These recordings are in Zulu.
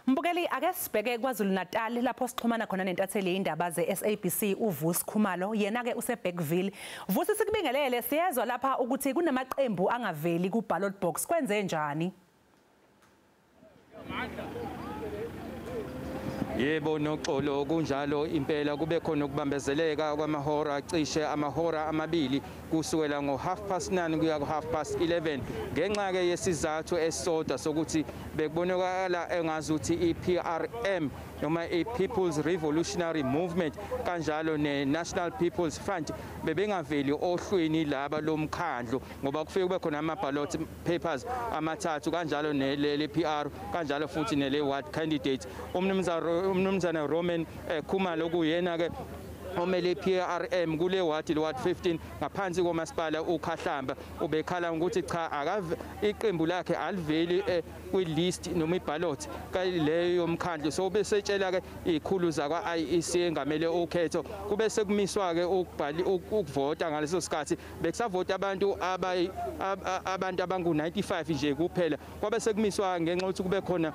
Mbukeli ake sibheke kwaZulu Natal lapho sixhumana khona nentatheli yezindaba ze-SABC uVusi Khumalo yena ke useBergville. Vusi sikubingelele siyezwa lapha ukuthi kunamaqembu angaveli ku ballot box kwenze njani? Yebo noxolo kunjalo impela kube khona ukubambezeleka kwamahora cishe amahora amabili kusukela ngo9:30 kuya ku11:30 ngenxa ke yesizathu esisodwa sokuthi bekubonakala engazuthi iPRM noma iPeople's Revolutionary Movement kanjalo neNational People's Front bebengaveli ohlwini laba lomkhandlu ngoba kufike kube khona ama-ballot papers amathathu kanjalo neleli PR kanjalo futhi nele ward candidate umnumzana Roman Khumalo kuyena ke omele PRM kule ward 15 ngaphansi komasipala uKhahlamba ubekhala ukuthi cha akave iqembu lakhe aliveli kwilist noma iballot leyo yomkhandlu so besetshela ke izikhulu zakwa IEC engamele ukhetho kube sekumiswa ke ukuvota ngaleso sikhathi bekusavota abantu abangu95 nje kuphela kwabe sekumiswa ngenxa ukuthi kube khona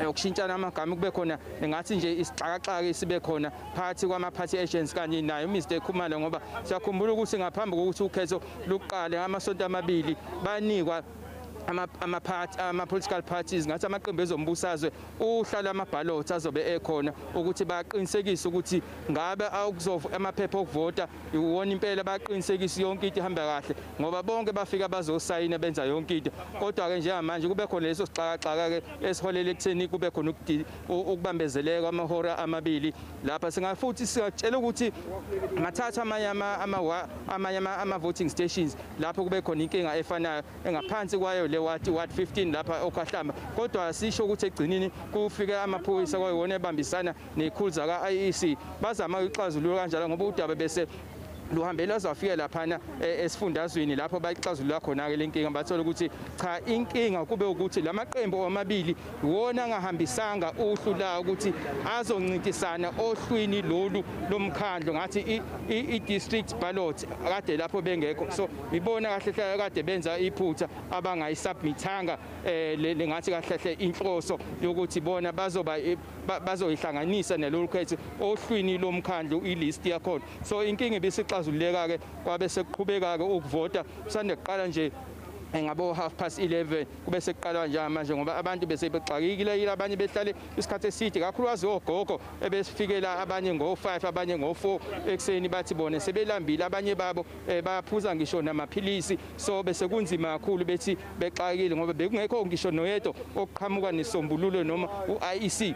ukushintshana amagama kube khona engathi nje isixakaxaka sibe khona phakathi kwama-party agents kanye nayo Mr Khumalo ngoba siyakhumbula ukuthi ngaphambi kokuthi ukhetho luqale ngamasonto amabili banikwa ama-political parties ngathi amaqembu ezombusazwe uhlala ama-ballots azobe ekhona ukuthi baqinisekise ukuthi ngabe amaphepha okuvota iwona impela baqinisekise yonke into ihamba kahle ngoba bonke bafika bazosayina benza yonke into kodwa-ke njengamanje kube khona leso sixakaxaka-ke esiholele ekutheni kube khona ukubambezeleka kwamahora amabili lapha futhi singatshela ukuthi mathatha amanye ama-voting stations lapho kube khona inkinga efanayo engaphansi kwayo ward 15 lapha oKhahlamba kodwa sisho ukuthi egcinini kufike amaphoyisa kwayiwona ebambisana nezikhulu zaka-IEC bazama ukuxazulula kanjalo ngoba udaba bese luhambela zafika laphana esifundazweni lapho bayixazulula khona ke lenkinga bathola ukuthi cha inkinga kube ukuthi lamaqembu amabili wona angahambisanga uhlu la ukuthi azoncintisana ohlwini lolu lomkhandlo ngathi i-district ballot kade lapho bengekho so ibona kahle hle kade benza iphutha abangayisubmithanga lengathi kahle hle inhloso yokuthi bona bazoyihlanganisa nalolu khetho ohlwini lomkhandlu ilist yakhona so inkinga ibisixazululeka ke kwabe sekuqhubeka ke ukuvota kusande kuqala nje ngabo 11:30 kube sekuqalwa nje manje ngoba abantu bese bexakekile abanye behlale isikhathi eside kakhulukazi ogogo ebesifikela abanye ngo5 abanye ngo4 ekseni bathi bona sebelambile abanye babo bayaphuza ngisho namaphilisi so bese kunzima kakhulu bethi bexakekile ngoba bekungekho ngisho noyedwa okuqhamuka nesombululo noma uIEC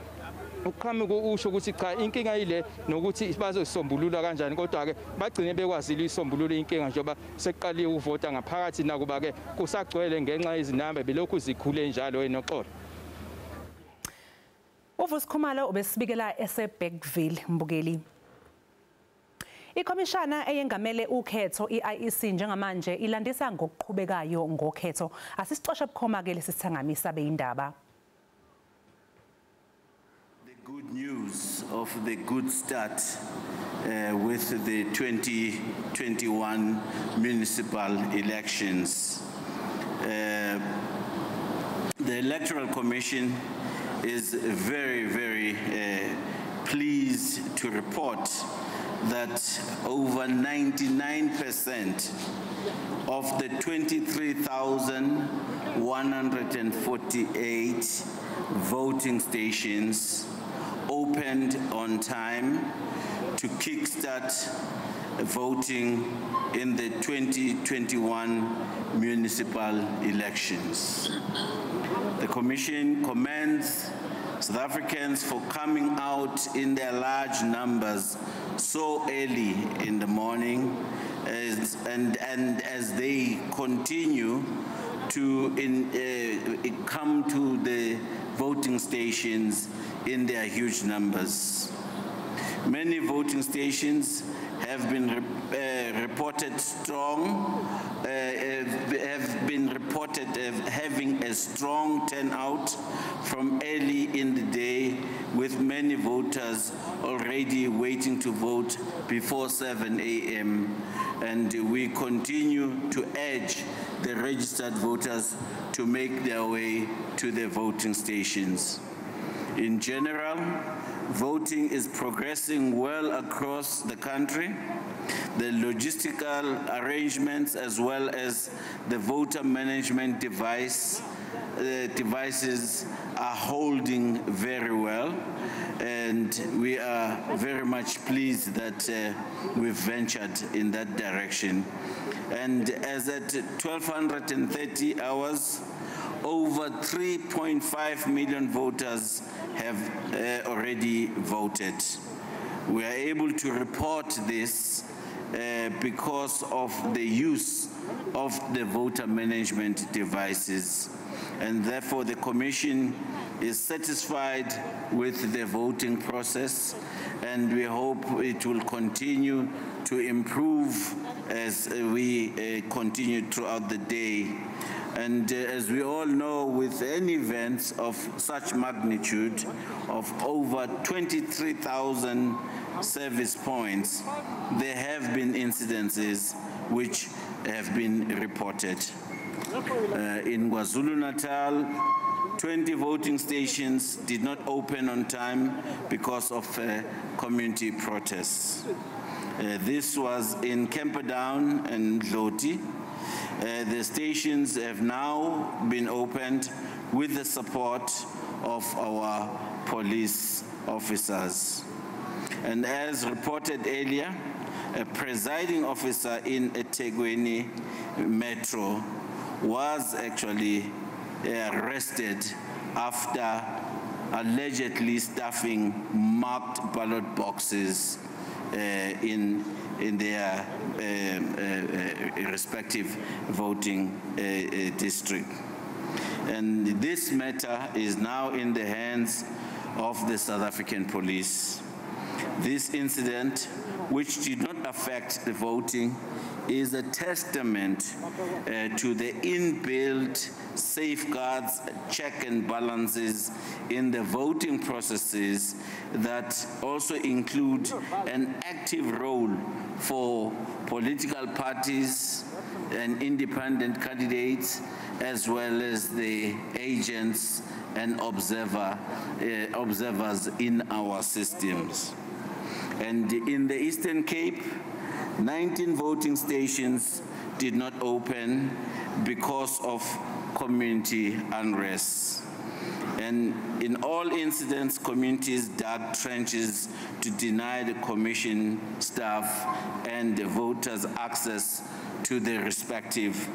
uqhamuka usho ukuthi cha inkinga yile nokuthi bazosombulula kanjani kodwa ke bagcine bekwazile isombululo inkinga njengoba seqaliwe ukuvota ngaphakathi nakuba ke kusagcwele ngenxa yezinamba belokhu zikhule njalo enoxolo. uVusi Khumalo obesibikela eseBergville Mbukeli. Ikomishana eyengamele ukhetho iIEC njengamanje ilandisa ngokuqhubekayo ngokhetho asisixoshe bukhoma ke lesithangamisa beyindaba. Good news of the good start with the 2021 municipal elections. The Electoral Commission is very pleased to report that over 99% of the 23,148 voting stations opened on time to kickstart voting in the 2021 municipal elections. The Commission commends South Africans for coming out in their large numbers so early in the morning and as they continue to come to the voting stations in their huge numbers. Many voting stations have been reported having a strong turnout from early in the day, with many voters already waiting to vote before 7 a.m. And we continue to urge the registered voters to make their way to the voting stations. In general, voting is progressing well across the country. The logistical arrangements as well as the voter management devices are holding very well, and we are very much pleased that we've ventured in that direction. And as at 1230 hours, over 3.5 million voters have already voted. We are able to report this because of the use of the voter management devices. And therefore, the Commission is satisfied with the voting process, and we hope it will continue to improve as we continue throughout the day. And as we all know, with any events of such magnitude of over 23,000 service points, there have been incidences which have been reported. In KwaZulu-Natal, 20 voting stations did not open on time because of community protests. This was in Camperdown and Dloti. The stations have now been opened with the support of our police officers. And as reported earlier, a presiding officer in eThekwini Metro was actually arrested after allegedly stuffing marked ballot boxes in their respective voting district. And this matter is now in the hands of the South African police. This incident, which did not affect the voting, is a testament to the inbuilt safeguards, check and balances in the voting processes that also include an active role for political parties and independent candidates, as well as the agents and observers in our systems. And in the Eastern Cape, 19 voting stations did not open because of community unrest. And in all incidents, communities dug trenches to deny the Commission staff and the voters access to their respective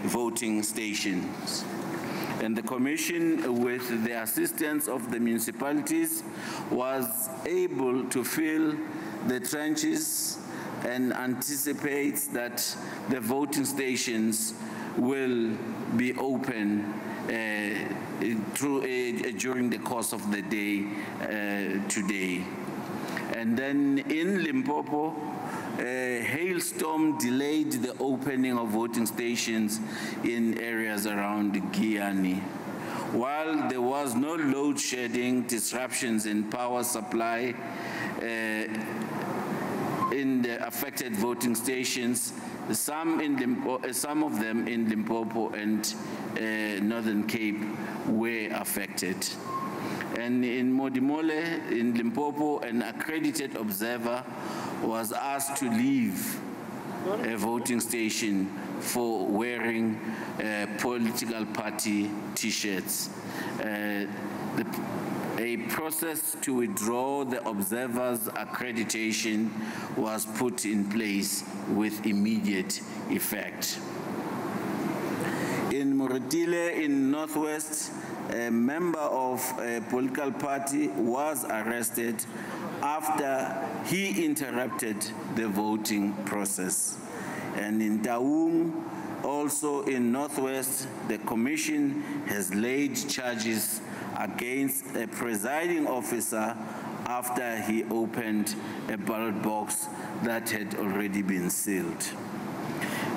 voting stations. And the Commission, with the assistance of the municipalities, was able to fill the trenches and anticipates that the voting stations will be open during the course of the day today. And then in Limpopo, a hailstorm delayed the opening of voting stations in areas around Giyani. While there was no load shedding, disruptions in power supply in the affected voting stations, some of them in Limpopo and Northern Cape were affected. And in Modimolle, in Limpopo, an accredited observer was asked to leave a voting station for wearing political party T-shirts. A process to withdraw the observer's accreditation was put in place with immediate effect. In Moretile, in Northwest, a member of a political party was arrested after he interrupted the voting process. And in Taung, also in Northwest, the Commission has laid charges against a presiding officer after he opened a ballot box that had already been sealed.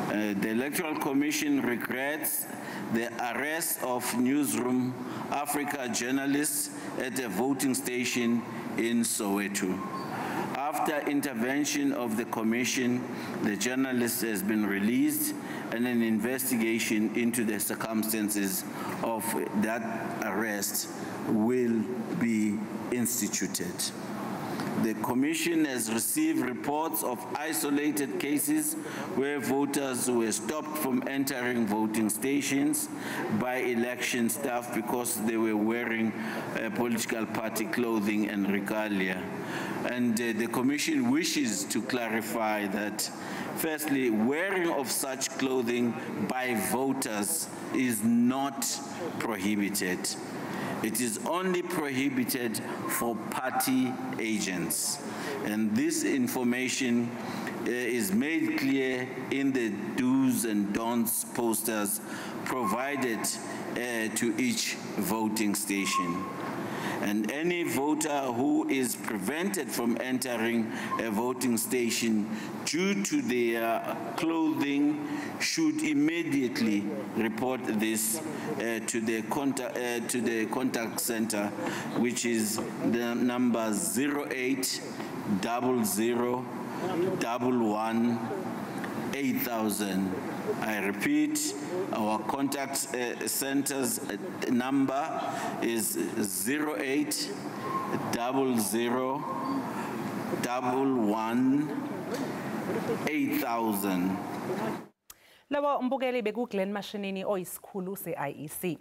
The Electoral Commission regrets the arrest of Newsroom Africa journalists at a voting station in Soweto. After intervention of the Commission, the journalist has been released and an investigation into the circumstances of that arrest will be instituted. The Commission has received reports of isolated cases where voters were stopped from entering voting stations by election staff because they were wearing political party clothing and regalia. And the Commission wishes to clarify that, firstly, wearing of such clothing by voters is not prohibited. It is only prohibited for party agents. And this information is made clear in the do's and don'ts posters provided to each voting station. And any voter who is prevented from entering a voting station due to their clothing should immediately report this to the contact center, which is the number 0800118000. I repeat, our contact center's number is 0800118000. Lawa umbukeli bekuGlen Mashinini oyisikhulu se-IEC.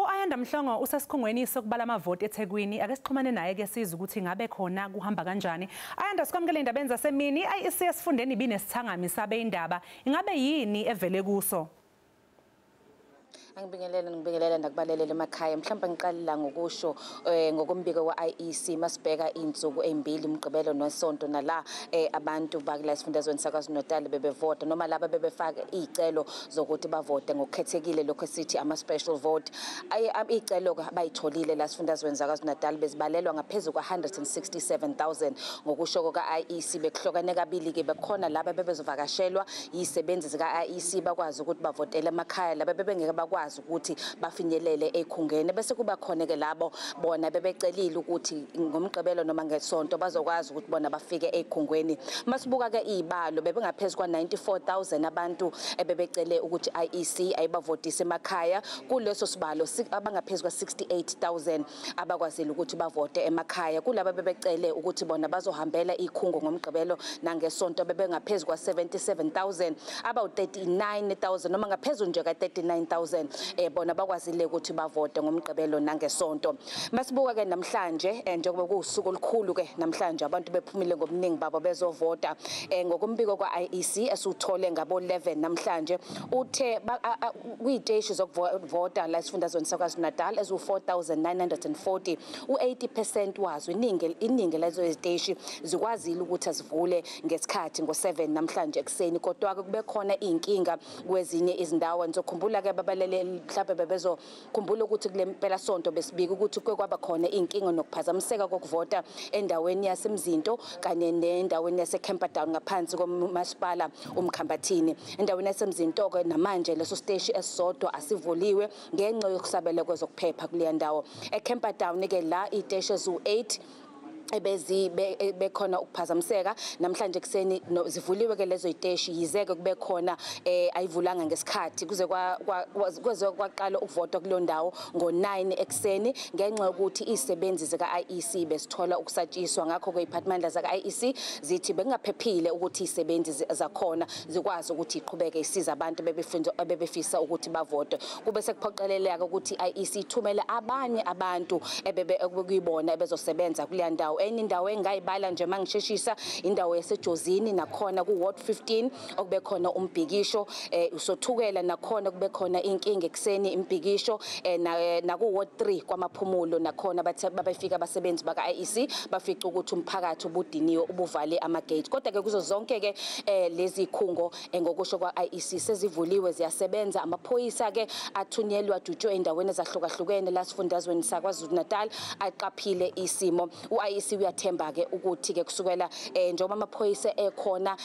Ayanda Mhlongo usesikhungweni sokubala amavoti eThekwini. Ake sixhumane naye ke sizwe ukuthi ngabe khona kuhamba kanjani. Ayanda sikwamukele indaba enzasemini. IEC esifundeni ibinesithangami sabe indaba. Ingabe yini evele kuso? Ngibingelela ndakubalelele emakhaya mhlawumbe ngiqalila ngokusho ngokumbiko wa-IEC masibheka insuku ezimbili umgqibelo nosonto nala abantu bakula isifundazweni saKwaZulu-Natal bebevota noma laba bebefaka izicelo zokuthi bavote ngokukhethekile lokho sithi ama special vote. Izicelo abayitholile la isifundazweni saKwaZulu-Natal bezibalelwa ngaphezulu kwa-167,000 ngokusho kwa-IEC. Bekuhlokane kabili ke bekhona laba bebezovakashelwa yisebenzi zika-IEC bakwazi ukuthi bavotele emakhaya laba bebengeke bakwazi ukuthi bafinyelele ekhungene bese kuba khona ke labo bona bebecelile ukuthi ngomgqibelo noma ngesonto bazokwazi ukuthi bona bafike ekhungweni. Masibuka ke izibalo bebengaphezulu kwa-94,000 abantu ebebecele ukuthi IEC ayibavotise emakhaya. Kuleso sibalo abangaphezulu kwa-68,000 abakwazile ukuthi bavote emakhaya. Kulabo bebecele ukuthi bona bazohambela ikhungo ngomgqibelo nangesonto bebengaphezulu kwa-77,000 abawu-39,000 noma ngaphezulu nje ka-39,000 bona bakwazile ukuthi bavote ngomgqibelo nangesonto. Masibuka ke namhlanje njengoba kuusuku olukhulu ke namhlanje abantu bephumile ngobuningi babo bezovota ngokumbiko kwa-IEC esuthole ngabo-11 namhlanje uthe kuyiteshi zokuvota la isifundazweni saKwaZulu-Natal ezu-4,940 u-80% wazo iningi lezo iziteshi zikwazile ukuthi azivule ngesikhathi ngo-7 namhlanje ekseni kodwa kube khona inkinga kwezinye izindawo. Ngizokhumbula ke babalele mhlawumbe bebezokhumbula ukuthi kule mpela sonto besibika ukuthi kwaba khona inkinga nokuphazamiseka kokuvota endaweni yaseMzinto kanye nendaweni yaseCamperdown ngaphansi komasipala uMkhambathini. Endaweni yaseMzinto ke namanje leso station esisodwa asivuliwe ngenxa yokusabela kwezokuphepha kuleya ndawo. ECamperdown ke la iteshi ezu-8 bekhona ukuphazamiseka namhlanje kuseni zivuliwe ke lezo iteshi yizeke kube khona ayivulanga ngesikhathi kuze kwaqala ukuvota kulo ndawo ngo-9 ekseni ngenxa yokuthi izisebenzi zika-IEC besithola ukusatshiswa. Ngakho ke iphathimandla zaka-IEC zithi bekungaphephile ukuthi izisebenzi zakhona zikwazi ukuthi iqhubeke isiza abantu bebefisa ukuthi bavote. Kube sekuphoqeleleka ukuthi i-IEC ithumele abanye abantu ebekuyibona ebezosebenza kuleya ndawo. Enye indawo engayibala nje mangisheshisa indawo yaseJozini nakhona ku-Ward 15 okube khona umbhikisho usothukela nakhona kube khona inkinga ekseni imbhikisho naku-Ward 3 kwamaphumulo nakhona babefika abasebenzi baka-IEC bafica ukuthi umphakathi ubudiniwe ubuvale amagate. Kodwa ke kuzo zonke ke lezi khungo ngokusho kwa-IEC sezivuliwe ziyasebenza. Amaphoyisa ke athunyelwa adutshwe endaweni ezahlukahlukene la sifundazweni saKwaZulu-Natal aqaphile isimo. U-IEC uyathemba ke ukuthi ke kusukela njengoba amaphoyisa ekhona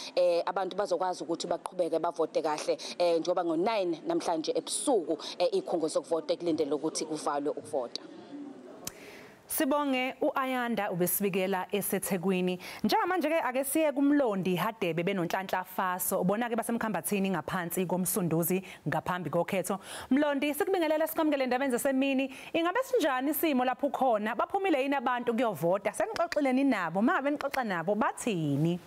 abantu bazokwazi ukuthi baqhubeke bavote kahle njengoba ngo-9 namhlanje ebusuku ikhungo sokuvota kulindele ukuthi kuvalwe ukuvota. Sibonge uAyanda ubesibikela eseThekwini. Njengamanje ke ake siye kumlondi Hadebe benonhlanhla faso. Ubona ke basemkhambathini ngaphansi komsunduzi ngaphambi kokhetho. Mlondi sikubingelela sikamukele indaba enzesemini. Ingabe sinjani isimo lapho khona? Baphumile yini abantu kuyovota? Senixoxeleni nabo. Mangabe nixoxa nabo bathini?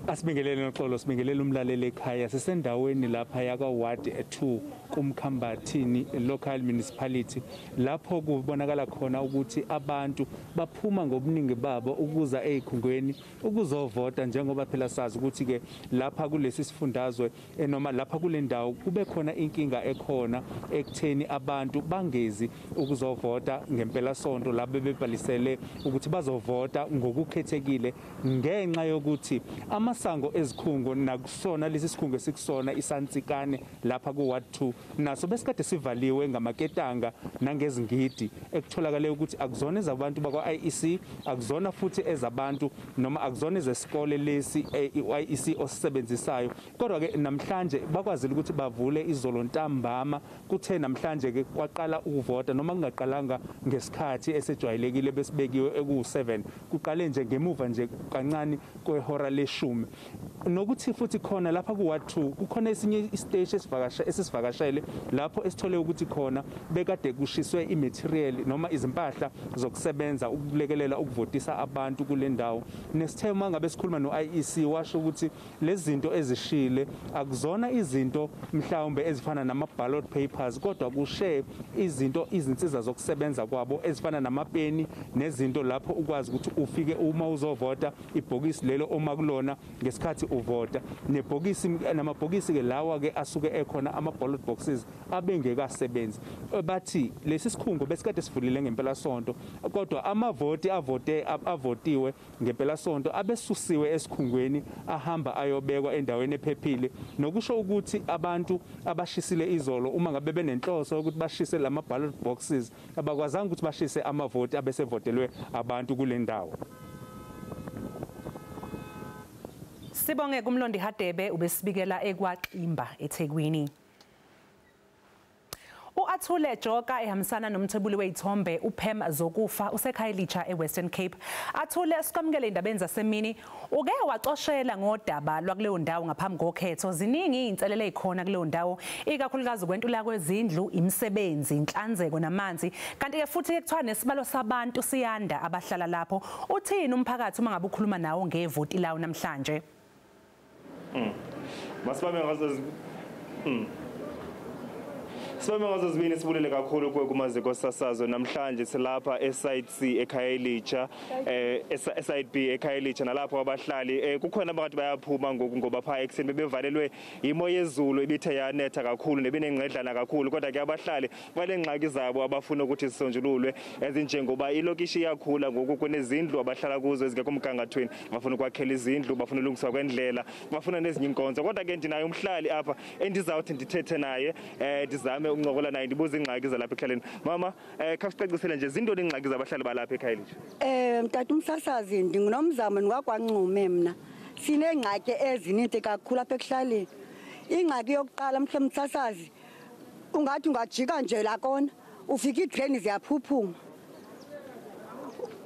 Asibingelele noxolo sibingelele umlaleli ekhaya sisendaweni lapha yaka ward 2 kumkhambathini local municipality lapho kubonakala khona ukuthi abantu baphuma ngobuningi babo ukuza ezikhungweni ukuzovota njengoba phela sazi ukuthi ke lapha kulesi sifundazwe noma lapha kule ndawo kube khona inkinga ekhona ekutheni abantu bangezi ukuzovota ngempela sonto lapho bebhalisele ukuthi bazovota ngokukhethekile ngenxa yokuthi amasango ezikhungo nakusona lesi sikhungo sikusona iSantsikane lapha ku ward 2 naso besikade sivaliwe ngamaketanga nangezingidi ekutholakala ukuthi akuzona ezabantu bakwa IEC akuzona futhi ezabantu noma akuzona ezesikole lesi IEC osisebenzisayo kodwa ke namhlanje bakwazile ukuthi bavule izolo ntambama kuthe namhlanje ke kwaqala ukuvota noma kungaqalanga ngesikhathi esejwayelekile besibekiwe eku7 kuqale nje ngemuva nje kancane kwehora leshumi nokuthi futhi khona lapha ku ward 2 kukhona esinye istage esivakashele lapho esithole ukuthi khona bekade kushiswe imaterial noma izimpahla zokusebenza ukulekelela ukuvotisa abantu kule ndawo nesithema ngabe sikhuluma noIEC washo ukuthi lezi zinto ezishile akuzona izinto mhlawumbe ezifana nama ballot papers kodwa kushe izinto izinsiza zokusebenza kwabo ezifana namapeni nezinto lapho ukwazi ukuthi ufike uma uzovota ibhokisi lelo oma kulona ngesikhathi uvota nebhokisi namabhokisi ke lawa ke asuke ekhona ama ballot boxes abengekasebenzi bathi lesi sikhungo besikade sivulile ngempela sonto kodwa amavoti avotiwe ngempela sonto abesusiwe esikhungweni ahamba ayobekwa endaweni ephephile nokusho ukuthi abantu abashisile izolo uma ngabe benenhloso ukuthi bashise lama ballot boxes abakwazanga ukuthi bashise amavoti abesevotelwe abantu kule ndawo. Sibonge kumlondi Hadebe ubesibikela ekwaqimba eThekwini. Uathule Joka ehambisana nomthebuli wezithombe uPem Zokufa useKhayelitsha eWestern Cape. Athule sikamukele indaba enzasemini uke waxoshela ngodaba lwakuleyo ndawo ngaphambi kokhetho ziningi izinselele ezikhona kuleyo ndawo ikakhulukazi ukwentula kwezindlu imisebenzi inhlanzeko namanzi kanti ke futhi ekuthiwa nesibalo sabantu siyanda abahlala lapho uthini umphakathi uma ngabe ukhuluma nawo ngevoti lawo namhlanje. Masibambe ngazo zibini sibulele kakhulu kumaziko sasazo namhlanje silapha esite C eKhayelitsha esite B eKhayelitsha nalapho abahlali kukhona abakade bayaphuma ngoba pha ekseni bevalelwe imo yezulu ibithe yanetha kakhulu nebenengqedlana kakhulu kodwa ke abahlali balengxaki zabo abafuna ukuthi sisonjululwe ezinjengoba ilokishi iyakhula ngoku kunezindlu abahlala kuzo ezingekho umgangathweni bafuna ukwakhela izindlu bafuna ulungiswa kwendlela bafuna nezinye inkonzo kodwa ke ndinayo umhlali apha endizawuthi ndithethe naye ndizame uncokola naye ndibuza ingxaki zalapha ekhaleni mama khasicacisele nje zindoni ingxaki zabahlali balapha eKhayelitsha mtata umsasazi ndingunomzamo ngakwaNcume mina sinengxaki ezininzi kakhulu apha ekuhlaleni ingxaki yokuqala mhlawumbe umsasazi ungathi ungajika nje la kona ufika idrain ziyaphuphuma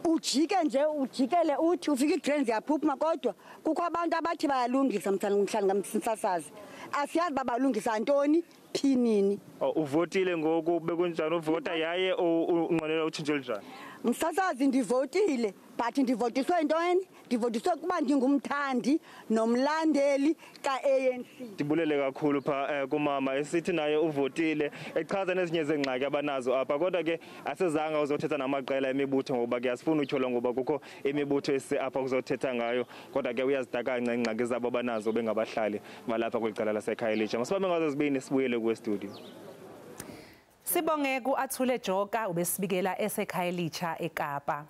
ujike nje ujikele uthi ufika idrain ziyaphuphuma kodwa kukho abantu abathi bayalungisa mhlawumbe ngamsasazi asiyazi babalungisa ntoni phinini uvotile ngoku bekunjani uvota yaye unqonela utshintsho njani msasazi ndivotile but ndivotiswe intoni ndivotiswe kuba ndingumthandi nomlandeli kaANC ndibulele kakhulu pha kumama esithi naye uvotile echaza nezinye zengxaki abanazo apha kodwa ke asezanga uzothetha namaqela emibutho ngoba ke asifuna utyholwa ngoba kukho imibutho apha kuzothetha ngayo kodwa ke uyazidakanga ingxaki zabo abanazo bengabahlali balapha kwicala laseKhayelitsha masibambe ngazo zibini sibuyele ku studio. Sibonge kuAthule Joka ubesibikela eseKhayelitsha eKapa.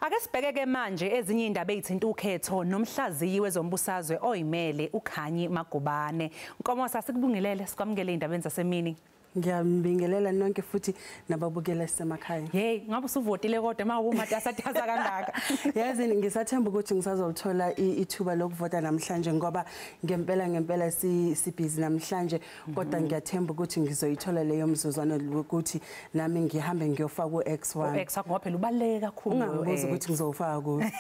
Ake sibheke ke manje ezinye indaba ezithinta ukhetho nomhlaziyi wezombusazwe oyimele uKhanyi Magubane. Nkomo sasikubingelele sikwamukele indaba enzasemini. Ngiyambingelela nonke futhi nababukela sisemakhaya. Hey, ngabe usuvotile kodwa mawu matasatasa kangaka. Yazi ngisathemba ukuthi ngisazolithola ithuba lokuvota namhlanje ngoba ngempela sibhizi namhlanje kodwa ngiyathemba ukuthi ngizoyithola leyo mzuzwana ukuthi nami ngihambe ngiyofaka uX1. uX ngoba phela ubaleke kakhulu. Ungangibuza ukuthi ngizofaka kuthi.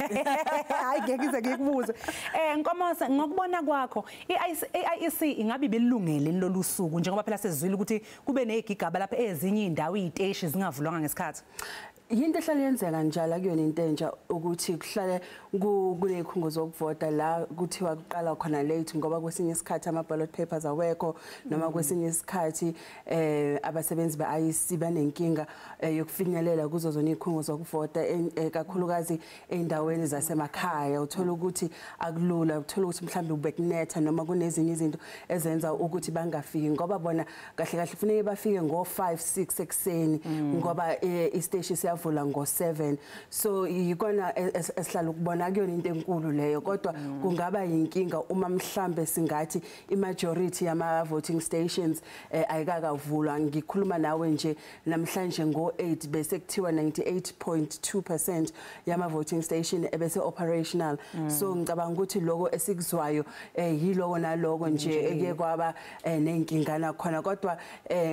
Hayi ngeke ngikubuze. Nkomosa ngokubona kwakho iIEC ingabe belungele lolu suku njengoba phela sezwile ukuthi kube nezigigaba lapha ezinye indawo iziteshi zingavulwanga ngesikhathi. Yinto ehlale yenzeka njalo akuyona into entsha ukuthi kuhlale kunezikhungo zokuvota la kuthiwa kuqala khona late ngoba kwesinye isikhathi ama ballot papers awekho noma kwesinye isikhathi abasebenzi beIEC banenkinga yokufinyelela kuzo zona izikhungo zokuvota kakhulukazi endaweni zasemakhaya uthola ukuthi akulula uthola ukuthi mhlambe ubekunetha noma kunezinye izinto ezenza ukuthi bangafiki ngoba bona kahle kahle kufanele bafike ngo5 6 ekseni ngoba isiteshi siyavula ngo7 so yikona esihlala ukubona akuyona into enkulu leyo kodwa kungaba yinkinga uma mhlambe singathi imajority yama voting stations ayikakavulwa ngikhuluma nawe nje namhlanje ngo8 bese kuthiwa 98.2% yama voting station ebese operational so ngicabanga ukuthi lokho esikuzwayo yiloko naloko nje eke kwaba nenkingana khona kodwa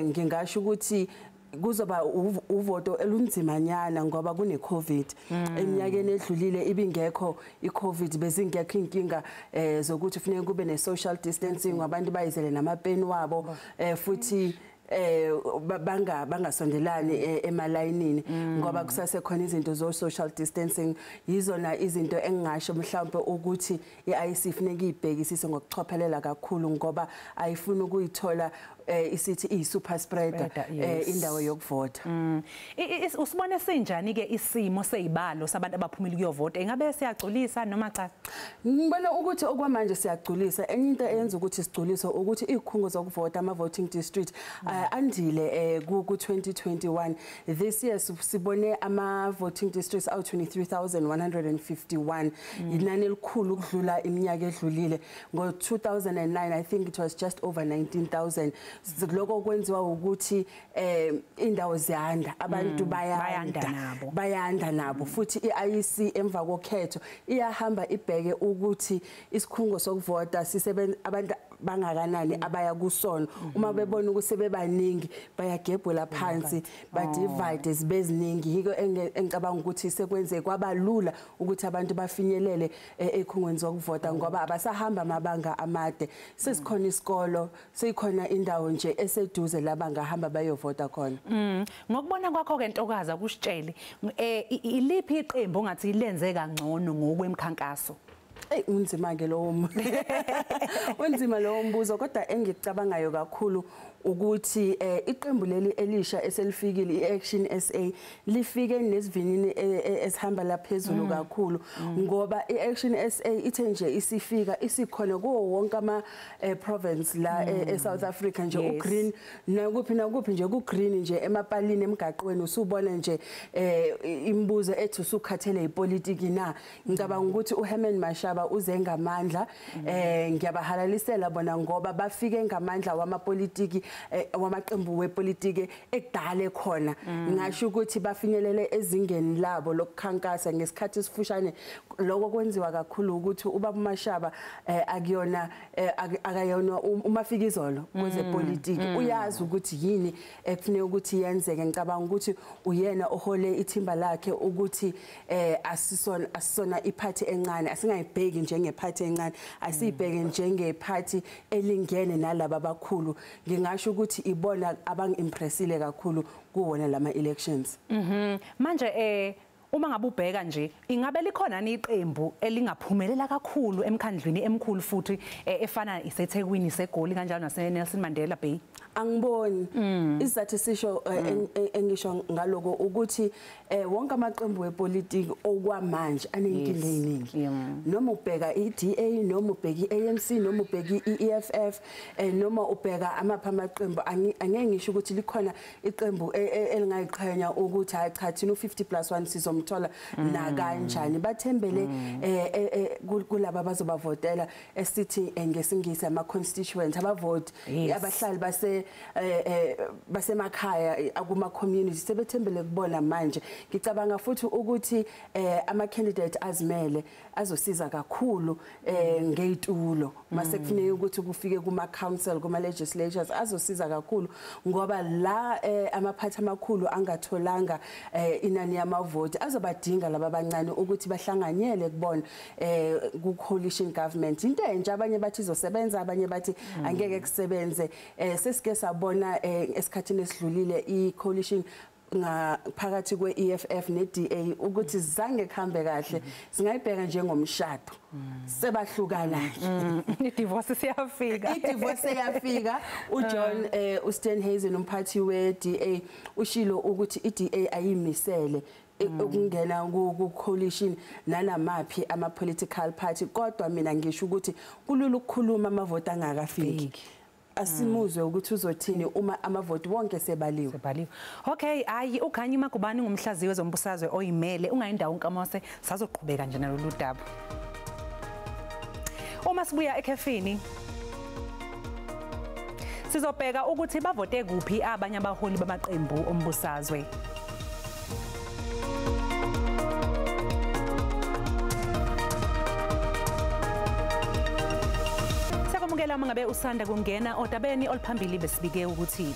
ngingasho ukuthi kuzoba uvoto elunzimanyana ngoba kune COVID eminyakeni edlulile ibingekho iCovid bezingekho inkinga zokuthi kufanele kube ne social distancing abantu bayizele namapeni wabo futhi bangasondelani emalayinini ngoba kusase khona izinto zo social distancing yizona izinto engingasho mhlawumbe ukuthi iIEC ifuneka ibhekisise ngokuchophelela kakhulu ngoba ayifuni ukuyithola isithi i-super spreader indawo yokuvota. Usibone senjani ke isimo sezibalo sabantu abaphumile ukuyovota ingabe siyagculisa noma cha? Ngibona ukuthi okwamanje siyagculisa enye into eyenza ukuthi sigculiso ukuthi izikhungo zokuvota ama voting district andile ku2021 this year sibone ama voting districts awu 23,151 inani elikhulu ukudlula iminyaka edlulile ngo 2009 I think it was just over 19,000 lokho kwenziwa ukuthi indawo ziyanda abantu bayanda nabo futhi iIEC emva kokhetho iyahamba ibheke ukuthi isikhungo sokuvota sisebenza abantu bangakanani abaya kusona uma bebona ukuthi bebaningi bayagebhula phansi badivide zibeziningi yiko engicabanga ukuthi sekwenze kwabalula ukuthi abantu bafinyelele ekhungweni zokuvota ngoba abasahamba amabanga amade sesikhona isikolo seyikhona indawo nje eseduze labangahamba bayovota khona. Ngokubona kwakho ke Ntokaza kusitshele iliphi iqembu ongathi lenze kangcono ngokwemkhankaso? Unzima ke lo unzima lo mbuzo kodwa engikucabangayo kakhulu ukuthi iqembu leli elisha eselifikile iAction SA lifike nesivinini esihamba laphezulu kakhulu ngoba iAction SA ithe nje isifika isikhona kuwo wonke ama province la eSouth Africa nje ugreen nakuphi nje kugreen nje emapalini emgaqweni usubona nje imibuzo ethi usukhathele ipolitiki na ngicabanga ukuthi uHerman Mashaba uze ngamandla ngiyabahalalisela bona ngoba bafike ngamandla wamapolitiki wamaqembu wepolitiki ekudala khona ngisho ukuthi bafinyelele ezingeni labo lokukhankasa ngesikhathi esifushane lokho kwenziwa kakhulu ukuthi ubaba Mashaba akayona umafikizolo kwezepolitiki uyazi ukuthi yini ekufanele ukuthi yenzeke ngicabanga ukuthi uyena ohole ithimba lakhe ukuthi asisona iphathi encane asingayibheki njengephathi encane asibheke njengephathi elingene nalabo abakhulu ngingasho ukuthi ibona abangimpressile kakhulu kuwona lama elections. Manje uma ngabe ubheka nje ingabe likhona iqembu elingaphumelela kakhulu emkhandlwini emkhulu futhi efana iseThekwini seGoli kanjalo naseNelson Mandela Bay? Angiboni isizathu sisho engisho ngaloko ukuthi wonke amaqembu wepolitiki okwamanje anenkinga eziningi noma ubheka iDA noma ubheka iANC noma ubheka iEFF noma ubheka amaqembu angeke ngisho ukuthi likhona iqembu elingayiqhenya ukuthi hayi cha thina u50+1 bazongithola na kanjani bathembele kulabo abazobavotela esithi ngesingisi ama constituents abavote abahlali basemakhaya akuma community sebethembele kubona manje ngicabanga futhi ukuthi ama candidate azimele azosiza kakhulu ngeyitulo mase kufanele ukuthi kufike kuma council kuma legislatures azosiza kakhulu ngoba la amaphathi amakhulu angatholanga inani yamavoti azobadinga laba abancane ukuthi bahlanganyele kubona ku coalition government into enje abanye bathi izosebenza abanye bathi angeke kusebenze sesike sabona esikhathini esidlulile I coalition ngaphakathi kwe-EFF ne-DA ukuthi zange kuhambe kahle singayibheka njengomshado sebahlukana idivorce siyafika uJohn uStenhazen umphathi we-DA ushilo ukuthi i-DA ayimisele ukungena ku coalition nanamaphi ama political party kodwa mina ngisho ukuthi kulula ukukhuluma amavoti angakafiki asimuzwe ukuthi uzothini uma amavoti wonke sebaliwe okay ayi ukhanya Magubane ngumhlaziyi wezombusazwe oyimele ungayindawo uNkamose sazoqhubeka nje nalolu daba uma sibuya ekhefini sizobheka ukuthi bavote kuphi abanye abaholi bamaqembu ombusazwe Ngela mangabe usanda kungena odabeni oluphambili besibike ukuthi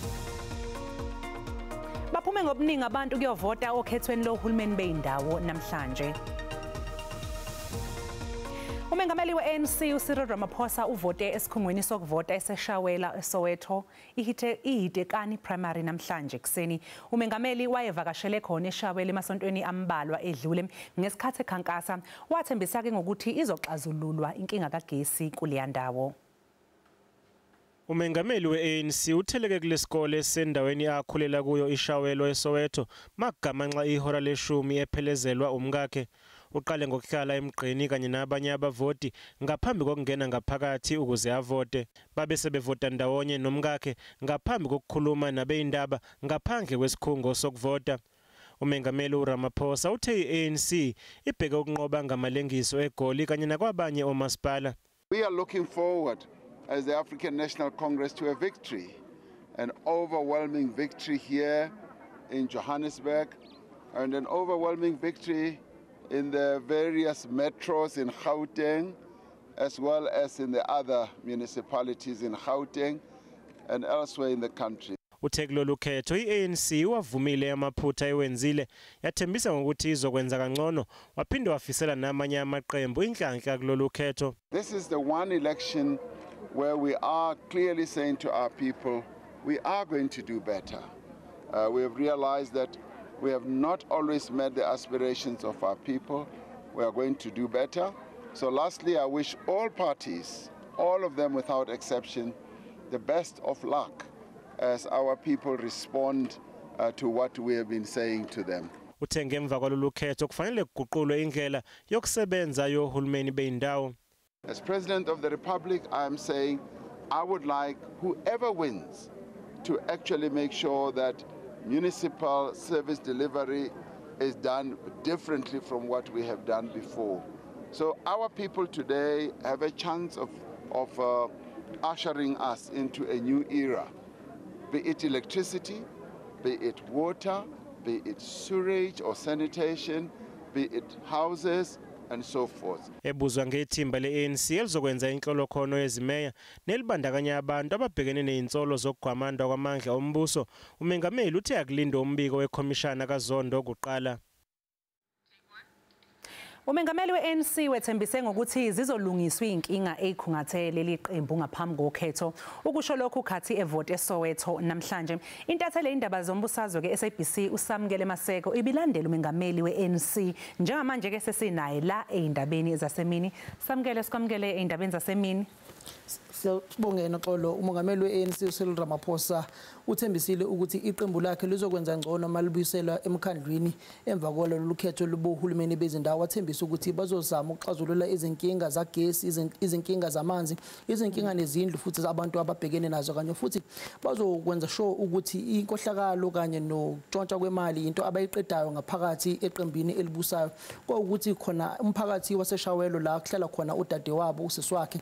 baphume ngobuningi abantu kuyovota okhethweni lohulumeni beyindawo namhlanje Umengameli we-ANC uCyril Ramaphosa uvote esikhungweni sokuvota eseshawela eSoweto iHitekani primary namhlanje kuseni umengameli wayevakashele khona eShawela emasontweni ambalwa edlule ngesikhathi ekhankasa wathembisa ke ngokuthi izoxazululwa inkinga kagesi kuleya ndawo Umengameli we-ANC utheleke kulesikole sendaweni akhulela kuyo iShawelo eSoweto magamanxa ihora leshumi ephelezelwa umkakhe uqale ngokuhlala emgqeni kanye nabanye abavoti ngaphambi kokungena ngaphakathi ukuze avote babe sebevota ndawonye nomkakhe ngaphambi kokukhuluma nabeyindaba ngaphandle kwesikhungo sokuvota Umengameli uRamaphosa uthe iANC ibheke ukunqoba ngamalengiso egoli kanye nakwabanye omasipala We are looking forward as the African National Congress to a victory, an overwhelming victory here in Johannesburg and an overwhelming victory in the various metros in Gauteng as well as in the other municipalities in Gauteng and elsewhere in the country. Uthekulolu khetho iANC wavumile amaphutha ewenzile yathembisa ngokuthi izokwenza kangcono waphinde wafisela namanye amaqembu inhlanhla kulolu khetho. This is the one election where we are clearly saying to our people, we are going to do better. We have realized that we have not always met the aspirations of our people. We are going to do better. So lastly, I wish all parties, all of them without exception, the best of luck as our people respond to what we have been saying to them. Uthe ngemva kwalolu khetho kufanele kuguqulwe indlela yokusebenza yohulumeni beyindawo. As President of the Republic, I am saying I would like whoever wins to actually make sure that municipal service delivery is done differently from what we have done before. So our people today have a chance of ushering us into a new era, be it electricity, be it water, be it sewage or sanitation, be it houses, and so forth. Ebuzwa ngethimba leANC elizokwenza inhlolo khono ezimeya nelibandakanya abantu ababhekene nezinsolo zokugwamandwa kwamandla ombuso umengameli uthe akulinda umbiko wekhomishana kaZondo kuqala. Umengameli we-ANC wethembise ngokuthi zizolungiswa inkinga ekhungathe leli qembu ngaphambi kokhetho ukusho lokhu khathi evote eSoweto namhlanje intatheli indaba zombusazwe ke-SABC uSamkele Maseko ibilandela umengameli we-ANC njengamanje ke sesinaye la eindabeni zasemini Samkele sikwamukele eindabeni zasemini Sibongena xolo umongameli weANC Cyril Ramaphosa uthembisile ukuthi iqembu lakhe lizokwenza ngcono malibuyisela emkhandlwini emva kwalolu khetho lubohulumeni bezindawo wathembisa ukuthi bazozama ukuxazulula izinkinga zagesi izinkinga zamanzi izinkinga nezindlu futhi abantu ababhekene nazo kanye futhi bazokwenza sure ukuthi inkohlakalo kanye nokutshontsha kwemali into abayiqedayo ngaphakathi eqembini elibusayo ukuthi khona umphakathi waseshawelo la kuhlala khona udadewabo usiswakhe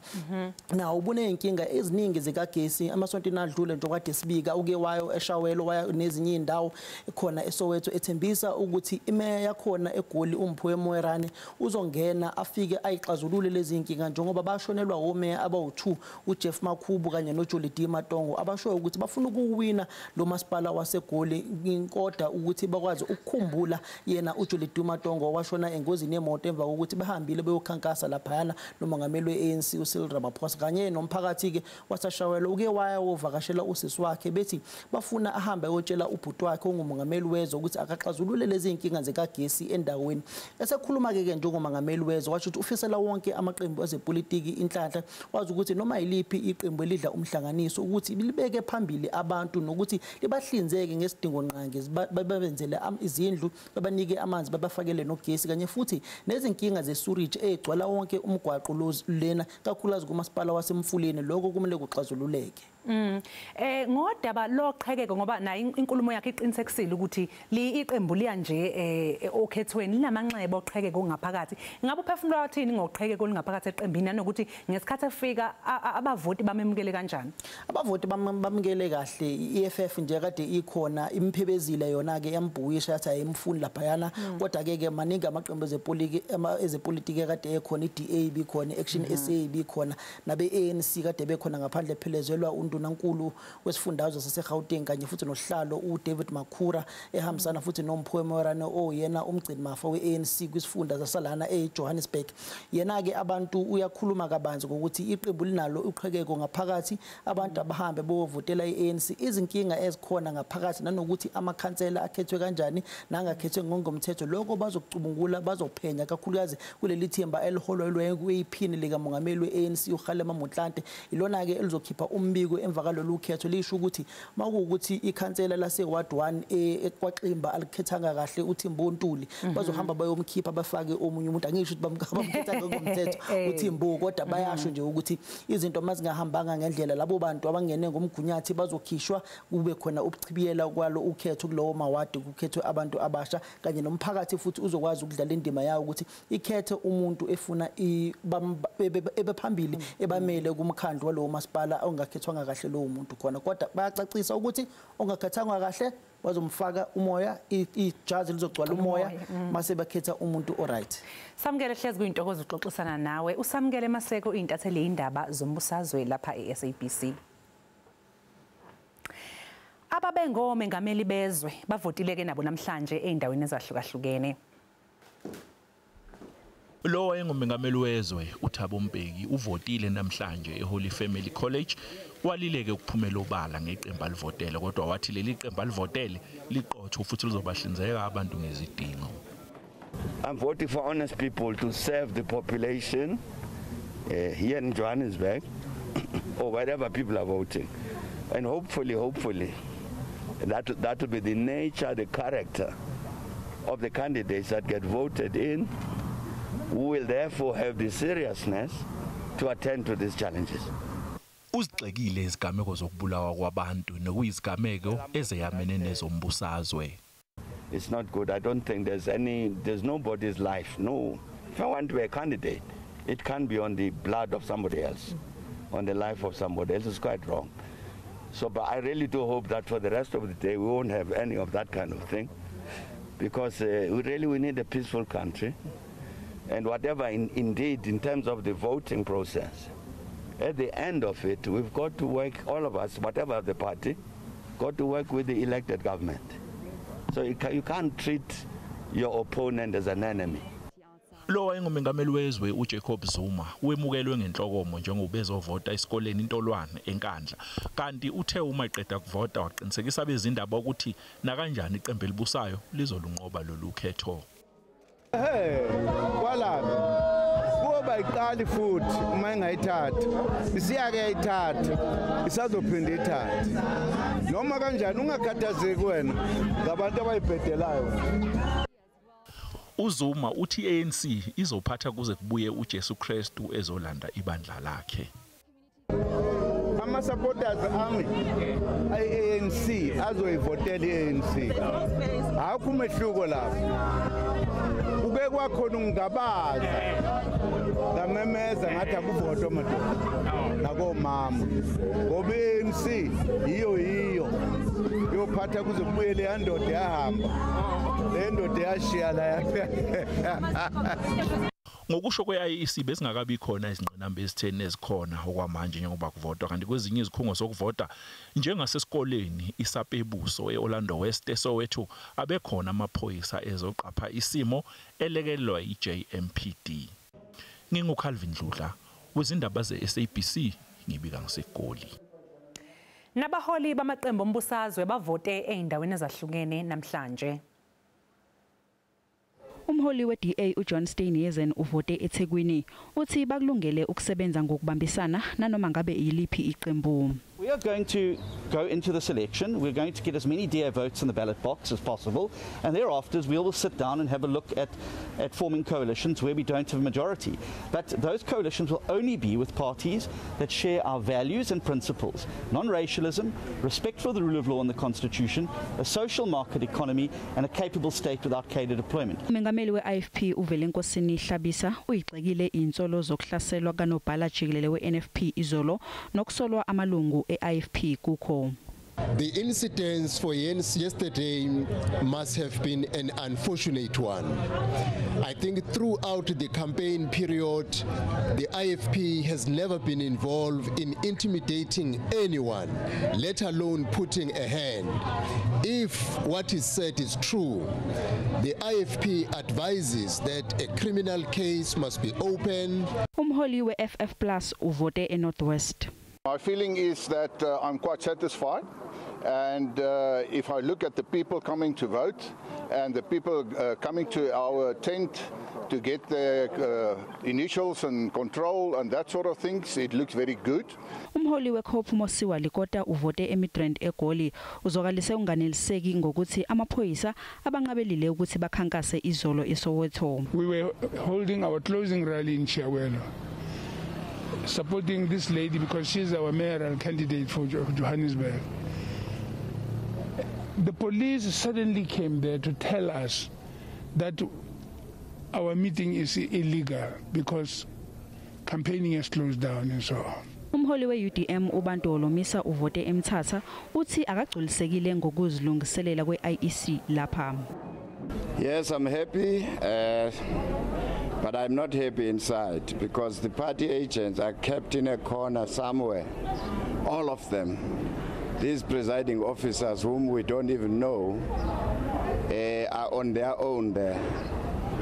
na ubune inkinga eziningi zikagesi amasonto inadlule nje kwade sibika uke wayo eshawelo waya nezinye indawo khona eSoweto ethembisa ukuthi imeya yakhona eGoli uMphuwe Moerane uzongena afike ayixazulule lezi inkinga njengoba bashonelwa omeya abawu2 uJeff Makhubu kanye noJolidi Matongo abasho ukuthi bafuna ukuwina lo masipala waseGoli inkoda ukuthi bakwazi ukukhumbula yena uJolidi Matongo washona engozini yemoto emva kokuthi bahambile beyokhankasa laphayana nomongameli weANC uCyril Ramaphosa kanye nomphakathi ke wasashawela uke waya wovakashela usisi wakhe bethi bafuna ahambe ayotshela ubhuti wakhe ongumongameli wezwe ukuthi akaxazulule lezi inkinga zekagesi endaweni esekhuluma ke njengomongameli wezwe washo ukuthi ufisela wonke amaqembu ezepolitiki inhlanhla wazi ukuthi noma yiliphi iqembu elidla umhlanganiso ukuthi libeke phambili abantu nokuthi libahlinzeke ngesidingo nqange babenzele izindlu babanike amanzi babafakele nogesi kanye futhi nezinkinga zesurage egcwala wonke umgwaqo lena kakhulukazi kumasipala wasemfuleni lokho kumele kuxazululeke ngodaba loqhekeko ngoba nayo inkulumo yakhe iqinisekisile ukuthi iqembu liya nje okhethweni linamanxeba oqhekeko ngaphakathi ngabe uphefumula wathini ngoqhekeko lingaphakathi eqembini nanokuthi ngesikhathi efika abavoti bamemukele kanjani abavoti bamukele kahle iEFF nje kade ikhona imphebezile yona ke yambuyisha yathi ayimfuni laphayana kodwa ke maningi amaqembu ezepolitiki kade ekhona iDA bikhona Action SA bikhona nabe ANC kade bekhona ngaphandle phelezelwa undunankulu wesifundazwe saseGauteng kanye futhi nohlalo uDavid Makhura ehambisana futhi noMphuwe Moerane oyena umgcini mafa weANC kwisifunda sasalana eJohannesburg yena ke abantu uyakhuluma kabanzi ukuthi iqembu linalo uqhekeko ngaphakathi abantu abahambe bovotela iANC izinkinga ezikhona ngaphakathi nanokuthi amakhansela akhethwe kanjani nangakhethwe ngomthetho lokho bazokucubungula bazophenya kakhulukazi kuleli thimba eliholwa kuyiphini lika mongameli weANC uGalema Motlanthe ilona ke elizokhipha umbiko emva kalolu khetho lisho ukuthi makuwukuthi ikhansela lase Ward 1 eKwaXimba alikhethanga kahle uThimbo Ntuli bazohamba bayomkhipha bafake omunye umuntu angisho ukuthi bamkhetha ngomthetho uThimbo kodwa bayasho nje ukuthi izinto mazingahambanga ngendlela labo bantu abangene ngomgunyathi bazokhishwa kube khona ubuchibiyela kwalo ukhetho kulowo mawadi kukhethwe abantu abasha kanye nomphakathi futhi uzokwazi ukudlala indima yawo ukuthi ikhethe umuntu efuna ebephambili ebamele kumkhandlo walowo masipala ongakhethwanga kahle lowo muntu khona kodwa bayacacisa ukuthi ongakhethanga kahle bazomfaka umoya ijazi lizogcwala umoya mase bakhetha umuntu oright Samukele hlezi kuyintokozo uxoxisana nawe usamukele Maseko intatheli indaba zombusazwe lapha eSABC Ababengo mengameli bezwe bavotile ke nabo namhlanje eindaweni ezahlukahlukene Lo wayengumengameli wezwe uThabo Mbeki uvotile namhlanje eHoly Family College walileke ukuphumela obala ngeqembu alivotele kodwa wathi leli qembu alivotele liqotho futhi lizobahlinzeka abantu ngezidingo I'm voting for honest people to serve the population here in Johannesburg or wherever people are voting and hopefully that will be the nature the character of the candidates that get voted in who will therefore have the seriousness to attend to these challenges. Uzixekile izigameko zokubulawa kwabantu nokuyizigameko ezeyamene nezombusazwe. It's not good. I don't think there's nobody's life. No. If I want to be a candidate, it can't be on the blood of somebody else, on the life of somebody else. It's quite wrong. So, but I really do hope that for the rest of the day we won't have any of that kind of thing, because we need a peaceful country. And whatever, indeed, in terms of the voting process, at the end of it, we've got to work, all of us, whatever the party, got to work with the elected government. So you can't treat your opponent as an enemy. Lo wayengumengameli wezwe uJacob Zuma wemukelwe ngenhlokomo njengobezovota esikoleni intolwane enkandla kanti uthe uma eqeda kuvota waqinisekisa abezindaba ukuthi na kanjani iqembu elibusayo lizolunqoba lolu khetho. Kwalami njengoba iqali futhi uma engayithatha isiyake yayithatha isazophinda ithathe noma kanjani ungakhathazeki wena ngabantu abayibhedelayo. uZuma uthi ANC izophatha kuze kubuye uJesu Kristu ezolanda ibandla lakhe. Ama-supporters ami i-ANC azoyivotela i-ANC akho umehluko lapho. Kuke kwakhona ungabaza ngamemeza ngathi akuvotwa madoda nakomama ngoba i-ANC iyo yophatha kuze kubuye le ndoda yahamba le ndoda yashiya la. Ngokusho kwe-IEC besingakabi khona izingqinamba ezitheni ezikhona okwamanje njengoba kuvotwa kanti kwezinye izikhungo zokuvota njengasesikoleni isapebuso eOrlando West eSoweto abekhona amaphoyisa ezoqapha isimo elekelwa iJMPD. NginguCalvin Dludla wezindaba zeSABC ngibika ngiseGoli. Nabaholi bamaqembu ombusazwe bavote eindaweni ezahlukene namhlanje. Umholi we-DA uJohn Steenhuisen uvote eThekwini uthi bakulungele ukusebenza ngokubambisana nanoma ngabe yiliphi iqembu. We are going to go into this election. We're going to get as many DA votes in the ballot box as possible, and thereafter we will sit down and have a look at forming coalitions where we don't have a majority. But those coalitions will only be with parties that share our values and principles: non-racialism, respect for the rule of law and the Constitution, a social market economy, and a capable state without cadre deployment. Umengameli we-IFP uVelenkosini Hlabisa uyixekile insolo zokuhlaselwa kanobhala jikelele we-NFP izolo nokusolwa amalungu e-IFP kukho. The incidents for yesterday must have been an unfortunate one. I think throughout the campaign period, the IFP has never been involved in intimidating anyone, let alone putting a hand. If what is said is true, the IFP advises that a criminal case must be opened. Umholi we-FF Plus uvote eNorthwest. My feeling is that I'm quite satisfied, and if I look at the people coming to vote and the people coming to our tent to get their initials and control and that sort of things, it looks very good. Umholi weCope Mosiwa Likota uvote eMidrand eGoli uzokalise unganeliseki ngokuthi amaphoyisa abanqabelile ukuthi bakhankase izolo eSoweto. We were holding our closing rally in Chiawelo, supporting this lady because she's our mayoral candidate for Johannesburg. The police suddenly came there to tell us that our meeting is illegal because campaigning has closed down and so on. Umholi we-UDM uBantolo Misa uvote eMthatha uthi akagculisekile ngokuzilungiselela kwe-IEC lapha. Yes, I'm happy, but I'm not happy inside because the party agents are kept in a corner somewhere. All of them. These presiding officers whom we don't even know are on their own there.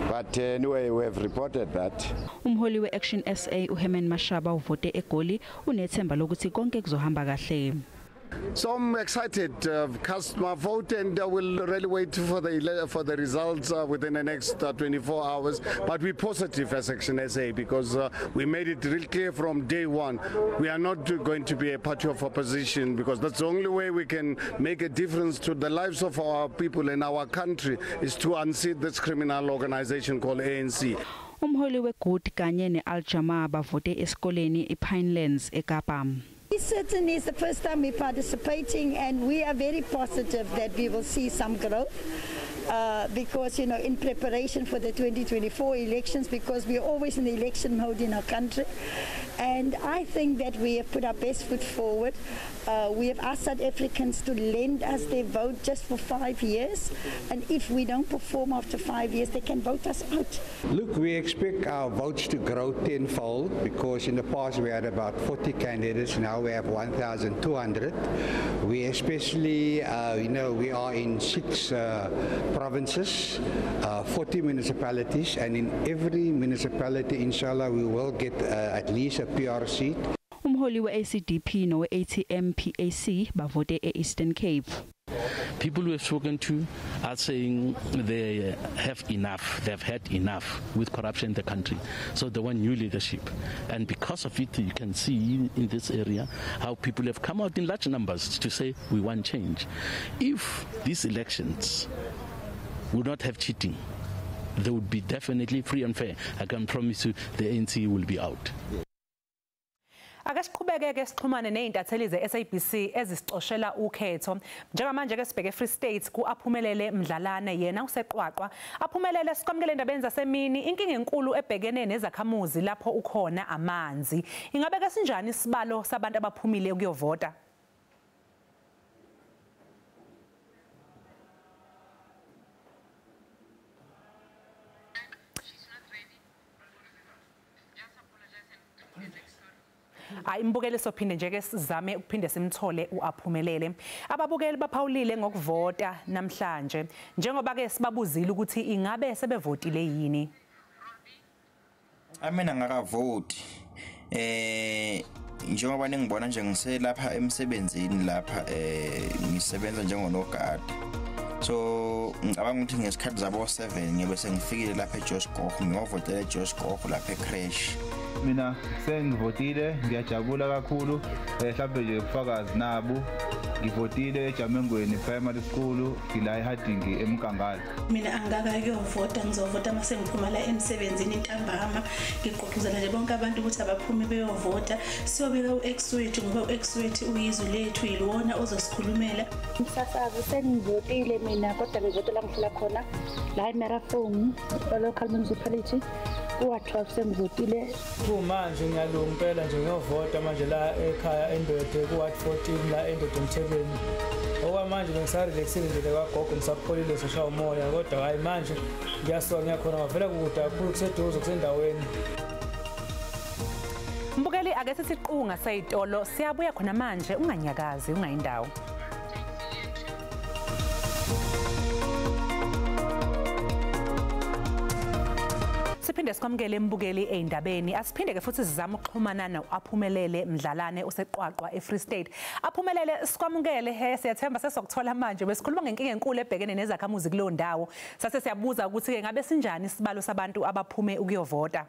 But anyway, we have reported that. Umholi we-Action SA uHerman Mashaba uvote eGoli unethemba lokuthi konke kuzohamba kahle. So I'm excited to cast my vote, and we'll really wait for the results within the next 24 hours. But we're positive as Action SA because we made it real clear from day one. We are not going to be a party of opposition because that's the only way we can make a difference to the lives of our people in our country is to unseat this criminal organization called ANC. Umholi weGood kanye ne-Aljama bavote esikoleni ePinelands eKapa. It certainly is the first time we're participating, and we are very positive that we will see some growth because, you know, in preparation for the 2024 elections, because we're always in the election mode in our country. And I think that we have put our best foot forward. We have asked South Africans to lend us their vote just for 5 years. And if we don't perform after 5 years, they can vote us out. Look, we expect our votes to grow tenfold because in the past we had about 40 candidates. Now we have 1,200. We especially, you know, we are in 6 provinces, 40 municipalities, and in every municipality, inshallah, we will get at least a PR seat. Umholi we-ACDP no-ATM PAC bavote e-Eastern Cape. people we have spoken to are saying they have enough, they've had enough with corruption in the country. So they want new leadership. And because of it, you can see in this area how people have come out in large numbers to say we want change. If these elections would not have cheating, they would be definitely free and fair. I can promise you the ANC will be out. Ake siqhubeke sixhumane nezintatheli ze-SABC ezisixoshela ukhetho. Njengamanje ke sibheke Free State kuaphumelele Mdlalane yena useqwaqwa. Aphumelele sikwamukele endabeni zasemini inkinga enkulu ebhekene nezakhamuzi lapho ukhona amanzi. Ingabe ke sinjani isibalo sabantu abaphumile ukuyovota? Imbukeli sophinde nje ke sizame ukuphinde simthole uaphumelele. Ababukeli baphawulile ngokuvota namhlanje. Njengoba ke sibabuzile ukuthi ingabe sebevotile yini. Mina ngakavoti. Njengoba ningibona nje ngiselapha emsebenzini lapha ngisebenza njengonogada. So ngicabanga ukuthi ngesikhathi zabo 7 ngibe sengifikile lapha eJosh Gqokho ngiyovotela eJosh Gqokho lapha eCrash. Mina sengivotile ngiyajabula kakhulu mhlawumbe nje ubufakazi nabo ngivotile eJamengweni Primary School ngila eHardingi eMkangala. Mina angakayovota ngizovota mase ngiphumela emsebenzini ntambama ngigqugquzela nje bonke abantu ukuthi abaphume beyovota siyobeka uX wethu ngoba uX wethu uyizwe lethu yilona ozosikhulumela. Msasazi sengivotile mina kodwa ngivotela ngihlala khona la eMarathon local municipality. Kuwa-12 sengivotile. Manje ngiyalunga impela nje ngiyovota manje la ekhaya Endode kuward 14 la Endode Mthebeni. Okwamanje ngisarelaxile nje kwagogo ngisapholile sishaya umoya kodwa hayi manje ngiyasoka ngiyakhona ngavela kude kakhulu kuseduze kusendaweni. Mbukeli ake sisiqunga sayitolo siyabuya khona manje unganyakazi ungayindawo. Siphinde sikwamukele mbukeli eindabeni asiphinde ke futhi sizama ukuxhumana noaphumelele Mdlalane useqwaqwa eFree State. Aphumelele sikwamukele siyathemba sesokuthola manje besikhuluma ngenkinga enkulu ebhekene nezakhamuzi kulo ndawo. Sase siyabuza ukuthi ke ngabe sinjani isibalo sabantu abaphume ukuyovota.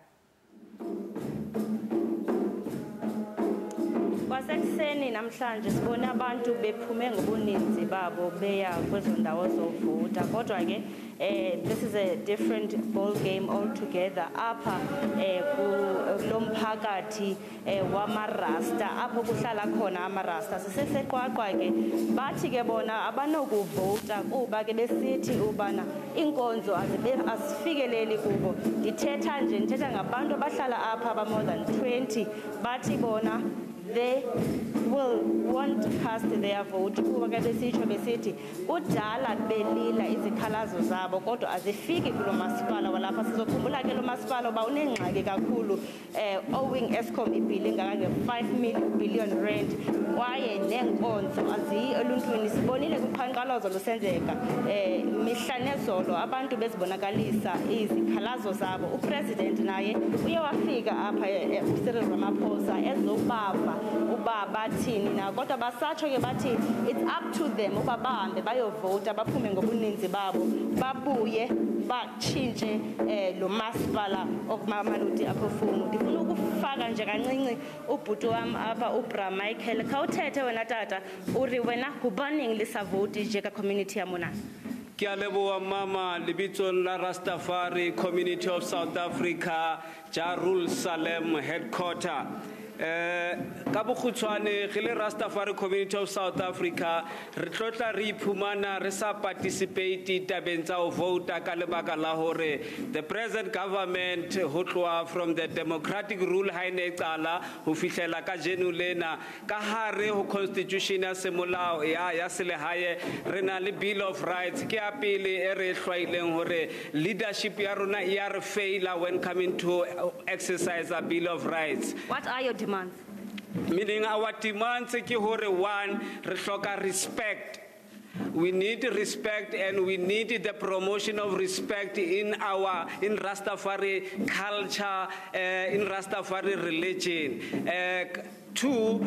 Kwasekuseni namhlanje sibona abantu bephume ngobuninzi babo beya kwezo ndawo zovota kodwa ke this is a different ball game altogether apha kulomphakathi wamarasta apho kuhlala khona amarasta siseseqwaqwa ke bathi ke bona abanokuvota kuba ke besithi ubana inkonzo asifikeleli kubo ndithetha ngabantu abahlala apha aba more than 20 bathi bona they will want to cast their vote kuba ke besitsho besithi kudala belila izikhalazo zabo kodwa azifiki kulo masipala walapha sizokhumbula ke lo masipala ba unengxaki kakhulu owing Eskom ibill engakange 5 billion rand kwaye nenkonzo aziyi eluntwini sibonile kuqhanqalozo lusenzeka mihla nezolo abantu bezibonakalisa izikhalazo zabo upresident naye uye wafika apha uCyril Ramaphosa ezobava ubaba thini na kodwa basatsho ke bathi it's up to them uba bahambe bayovota baphume ngobuninzi babo babuye batshintshe lo masipala okumamaludi apho fumu ndifuna ukufaka nje kancinci ubhuti wami apha uBra Michael khawuthethe wena tata uri wena ngubani lisavoti nje ka community yamona. Ke a leboha mama lebitsong la Rastafari Community of South Africa Jerusalem headquarter. Ka bokgutshwane ge le Rastafari Community of South Africa re tlotla re iphumana re sa participate tabeng tsa ho vota ka lebaka la hore the present government ho tloa from the democratic rule ha ine qala ho fihlela ka jeno lena ka hare ho constitution ya semolao ya selehae re na le bill of rights ke a pele e re hlwaileng hore leadership ya rona ya re faila when coming to exercise a bill of rights. What are your demands? Meaning our demands ke hore one re hloka respect. We need respect and we need the promotion of respect in Rastafari culture, in Rastafari religion. Two,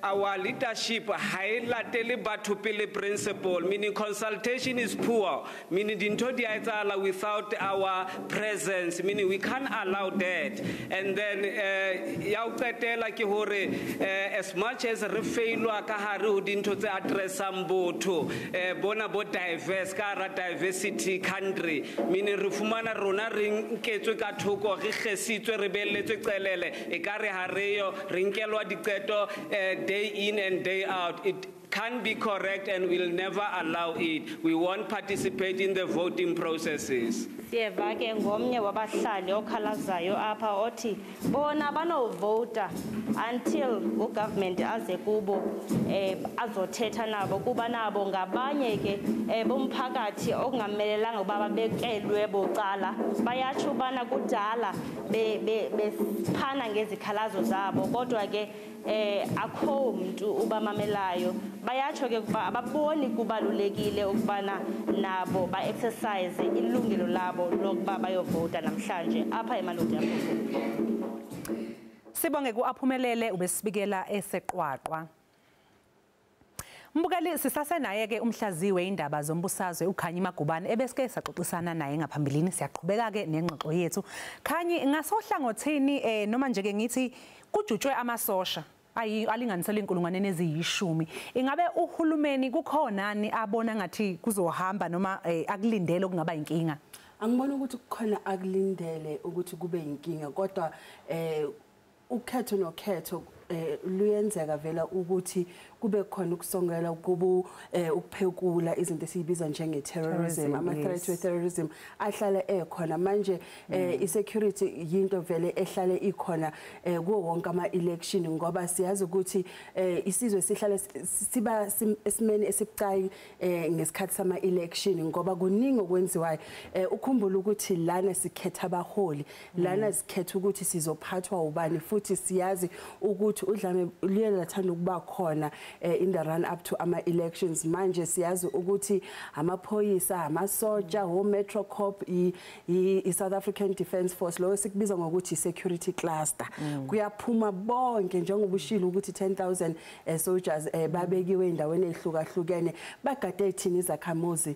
our leadership highlighted batho pele principle, meaning consultation is poor, meaning dintho di a etsahala without our presence, meaning we can't allow that. And then ya o qetela ke hore as much as re failwa ka hare ho dintho tse addressang botho bona bo diverse ka ra diversity country, meaning re fumana rona re nketswe ka thoko re gesitswe re belletswe qelele e ka re hareyo re nkelwa diqeto day in and day out. It can't be correct and we'll never allow it. We won't participate in the voting processes. Siyeva ke ngomnye wabahlali okhalazayo apha othi bona banovota until ugovernment aze kubo azothetha nabo kuba nabo ngabanye ke bomphakathi okungamelelanga ukuba babekelwe bocala bayatsho bana kudala bephana ngezikhalazo zabo kodwa ke akho umuntu ubamamelayo bayatsho ke kuba ababoni kubalulekile ukubana nabo ba exercise ilungelo labo lokuba bayovota namhlanje apha emalodi apho. Sibonge kuaphumelele ubesibikela eseqwaqwa. Mbukeli sisasenaye ke umhlaziwe indaba zombusazwe uKhanyi Magubane ebesike saxoxisana naye ngaphambilini siyaqhubeka ke nengxoxo yethu. Khanyi ngasohlangothini noma nje ke ngithi kujutshwe amasosha alinganisela inkulungwane eziyishumi. Ingabe uhulumeni kukhonani abona ngathi kuzohamba noma akulindele okungaba inkinga? Angibona ukuthi kukhona akulindele ukuthi kube inkinga kodwa ukhetho nokhetho luyenzeka vela ukuthi kube khona ukusongela kubu ukuphekula izinto esibiza njenge terrorism ama threat we terrorism ahlala ekhona manje i-security yinto vele ehlale ikhona kuwo wonke ama election ngoba siyazi ukuthi isizwe sihlale siba esimeni esibucayi ngesikhathi sama election ngoba kuningi okwenziwayo ukhumbula ukuthi lana sikhetha abaholi lana sikhetha ukuthi sizophathwa ubani futhi siyazi ukuthi udlame liyelathanda ukuba khona in the run up to ama elections manje siyazi ukuthi amaphoyisa amasoja ho Metro Corp i South African Defence Force lo sikubiza ngokuthi security cluster kuyaphuma bonke njengoba ushilo ukuthi 10,000 soldiers babekiwe endaweni ehlukahlukene bagade thina izakhamuzi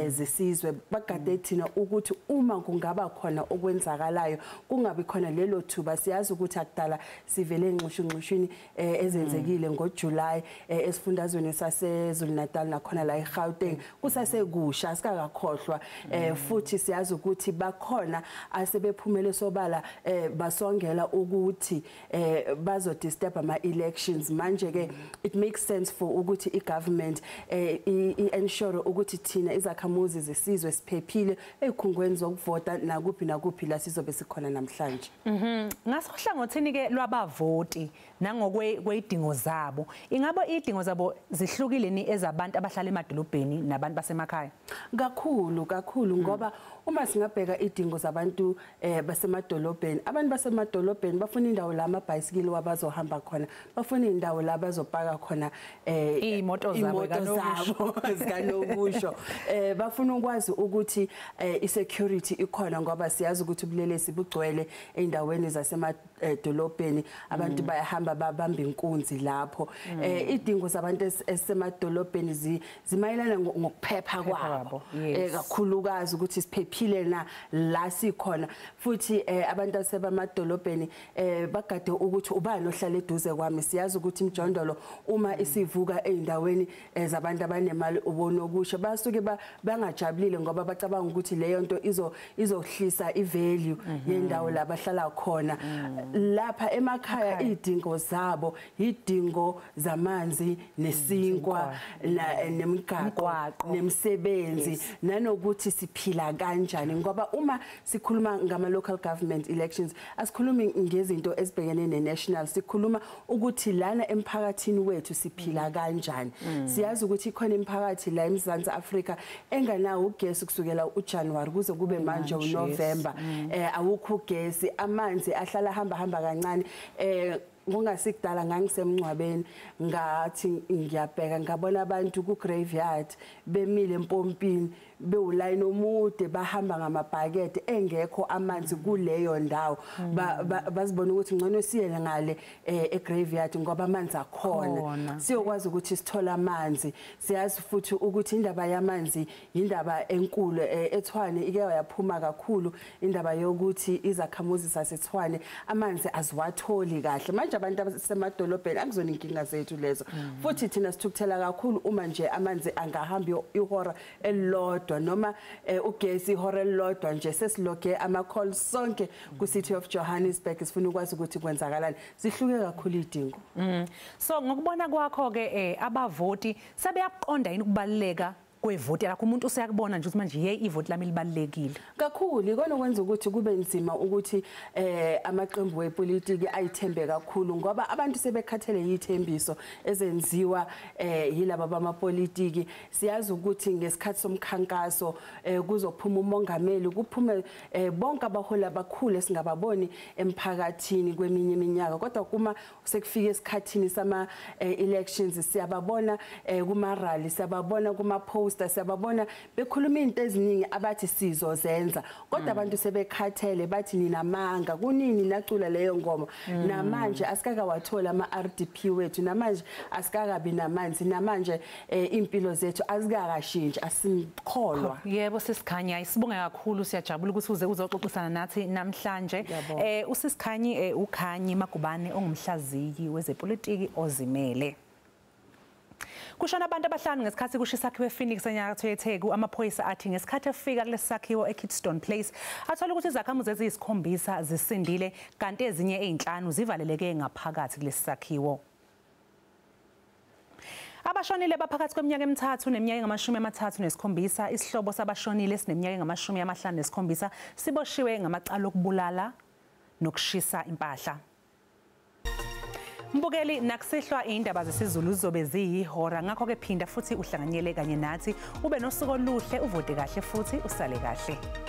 zesizwe bagade thina ukuthi uma kungaba khona okwenzakalayo kungabi khona lelo thuba siyazi ukuthi akudala sivele enxushunxushini ezenzekile ngoJuly esifundazweni saseZulu Natal nakhona la eGauteng kusasekusha asikakakhohlwa futhi siyazi ukuthi bakhona asebephumele sobala basongela ukuthi bazo disturb ama elections manje ke it makes sense for ukuthi igovernment ensure ukuthi thina izakhamuzi zesizwe siphephile ekhungweni zokuvota nakuphi la sizobe sikhona namhlanje. Ngasohlangothini ke lwabavoti nangokwedingo zabo ingabo idingo zabo zihlukile ni ezabantu abahlala emadolobheni nabantu basemakhaya kakhulu ngoba uma singabheka idingo zabantu basemadolobheni abantu basemadolobheni bafuna indawo la amabhayisikili wabazohamba khona bafuna indawo la bazopaka khona imoto zabo zikanokusho bafuna ukwazi ukuthi i-security ikhona ngoba siyazi ukuthi ubulelesi bugcwele endaweni zasemadolobheni abantu bayahamba babamba inkunzi lapho idingo zabantu esemadolobheni zimayelana ngokuphepha kwabo kakhulukazi ukuthi siphephile na la sikhona futhi abantu asebamadolobheni bagade ukuthi ubani ohlala eduze kwami siyazi ukuthi imjondolo uma isivuka eindaweni zabantu abanemali ubona okusho basuke bangajabulile ngoba bacabanga ukuthi leyo nto izohlisa ivalue yendawo la bahlala khona lapha emakhaya idingo zabo idingo zamanzi nesinkwa nemigaqo nemsebenzi nanokuthi siphila kanjani ngoba uma sikhuluma ngama local government elections asikhulumi ngezinto ezibhekene ne-national sikhuluma ukuthi lana emphakathini wethu siphila kanjani siyazi ukuthi ikhona imphakathi la eMzansi Afrika enganawo ugesi kusukela uJanuary kuze kube manje uNovember awukho ugesi amanzi ahlala hamba kancane kungasikudala ngangisemncwabeni ngathi ngiyabheka ngabona abantu ku graveyard bemile empompini bewuline omude bahamba ngamabhakede engekho amanzi kuleyo ndawo bazibona ukuthi ngcono siyele ngale egraveyard ngoba amanzi akhona siyokwazi ukuthi sithola amanzi siyazi futhi ukuthi indaba yamanzi indaba enkulu eTshwane ike yaphuma kakhulu indaba yokuthi izakhamuzi saseTshwane amanzi aziwatholi kahle manje abantu abasemadolobheni akuzona inkinga zethu lezo futhi thina sithukuthela kakhulu uma nje amanzi angahamba ihora elilodwa noma ugesi ihora elilodwa nje sesiloge ama calls sonke ku City of Johannesburg sifuna ukwazi ukuthi kwenzakalani zihluke kakhulu idingo so ngokubona kwakho ke abavoti sebeyaqonda yini ukubaleka kwevoti lakho umuntu useyakubona nje ukuthi manje ye ivoti lami libalekile kakhulu ikona kwenza ukuthi kube nzima ukuthi amaqembu wepolitiki ayithembe kakhulu ngoba abantu sebekhathele yithembiso ezenziwa yilabo bamapolitiki siyazi ukuthi ngesikhathi somkhankaso kuzophuma umongameli kuphume bonke abahola abakhulu singababoni emphakathini kweminye iminyaka kodwa kuma sekufika esikhathini sama elections siyababona kuma rally siyababona kuma post siyababona bekhuluma izinto eziningi abathi sizozenza kodwa abantu sebekhathele bathi nina manga kunini nacula leyo ngoma namanje asikaka wathola ama RDP wethu namanje asikakabi namanzi namanje impilo zethu azikakashintsha asimkholwa yebo sisikhanya isibonga kakhulu siyajabula ukuthi uze uzoxoxisana nathi namhlanje usisikhanye ukhanyi Magubane ongumhlaziyi wezepolitiki ozimele kushona abantu abahlanu ngesikhathi kushisakhiwe ePhoenix enyakatho yeTheku amaphoyisa athi ngesikhathi efika kulesakhiwo eKidstone Place athola ukuthi izakhamuzi eziyisikhombisa zisindile kanti ezinye ezinhlanu zivaleleke ngaphakathi kulesakhiwo abashonile baphakathi kweminyaka emithathu neminyaka engama-37 isihlobo sabashonile sineminyaka engama-57 siboshiwe ngamacala okubulala nokushisa impahla Mbukeli nakusihlwa indaba zesiZulu zizobe ziyihora ngakho ke phinda futhi uhlanganyele kanye nathi ube nosuku oluhle uvote kahle futhi usale kahle